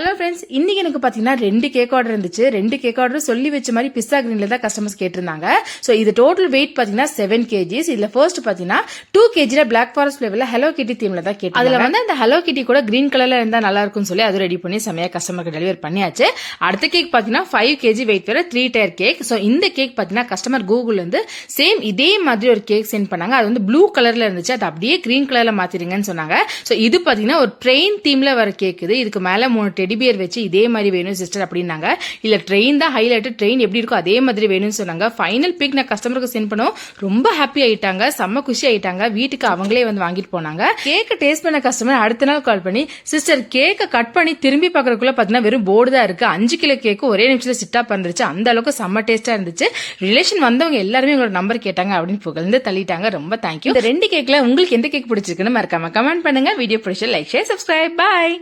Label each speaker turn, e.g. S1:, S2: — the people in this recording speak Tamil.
S1: ஹலோ ஃப்ரெண்ட்ஸ், இன்னைக்கு எனக்கு பாத்தீங்கன்னா 2 கேக் ஆர்டர் இருந்துச்சு. 2 கேக் ஆர்டர் சொல்லி வச்ச மாதிரி பிஸ்தா கிரீன்ல தான் கஸ்டமர்ஸ் கேட்டிருந்தாங்க. சோ இது டோட்டல் வெயிட் பாத்தீங்கன்னா 7 kgs. இதுல ஃபர்ஸ்ட் பாத்தீங்கன்னா 2 kg பிளாக் ஃபாரஸ்ட் ஃபிளேவர்ல ஹலோ கிட்டி தீம்ல தான் கேட்டாங்க. அதுல வந்து அந்த ஹலோ கிட்டி கூட கிரீன் கலர்ல இருந்தா நல்லா இருக்கும்னு சொல்லி அது ரெடி பண்ணி செமையா கஸ்டமருக்கு டெலிவரி பண்ணியாச்சு. அடுத்த கேக் பாத்தீங்கன்னா 5 kg வெயிட் வர 3 டயர் கேக். சோ இந்த கேக் பாத்தீங்கன்னா கஸ்டமர் கூகுள்ல இருந்து சேம் இதே மாதிரி ஒரு கேக் சென்ட் பண்ணாங்க. அது வந்து ப்ளூ கலர்ல இருந்துச்சு. அது அப்படியே கிரீன் கலர்ல மாத்திருங்கன்னு சொன்னாங்க. சோ இது பாத்தீங்கன்னா ஒரு ட்ரெயின் தீம்ல வர கேக். இதுக்கு மேல 3 டெடி பியர் வச்சு இதே மாதிரி வேணும் சிஸ்டர் அப்படின்னாங்க. இல்ல ட்ரெயின் தான் ஹைலைட், ட்ரெயின் எப்படி இருக்கோ அதே மாதிரி வேணும்னு சொன்னாங்க. ஃபைனல் பிக் நான் கஸ்டமருக்கு சென்ட் பண்ணோம். ரொம்ப ஹாப்பி ஆயிட்டாங்க, செம்ம குஷி ஆயிட்டாங்க. வீட்டுக்கு அவங்களே வந்து வாங்கிட்டு போனாங்க. கேக்க டேஸ்ட் பண்ண கஸ்டமர் அடுத்த நாள் கால் பண்ணி, சிஸ்டர் கேக்க கட் பண்ணி திரும்பி பாக்குறதுக்குள்ள பாத்தீங்கன்னா வெறும் போர்டு தான் இருக்கு. 5 கிலோ கேக்கு ஒரே நிமிஷத்துல சிட்டா பண்ணிருச்சு. அந்த அளவுக்கு செம்ம டேஸ்டா இருந்துச்சு. ரிலேஷன் வந்தவங்க எல்லாருமே உங்களோட நம்பர் கேட்டாங்க அப்படின்னு புகழ்ந்து தள்ளிட்டாங்க. ரொம்ப தேங்க்யூ. இந்த 2 கேக்ல உங்களுக்கு எந்த கேக் பிடிச்சிருக்குன்னு மறக்காம கமெண்ட் பண்ணுங்க. வீடியோ பிடிச்ச லைக், ஷேர், சப்ஸ்கிரைப். பாய்.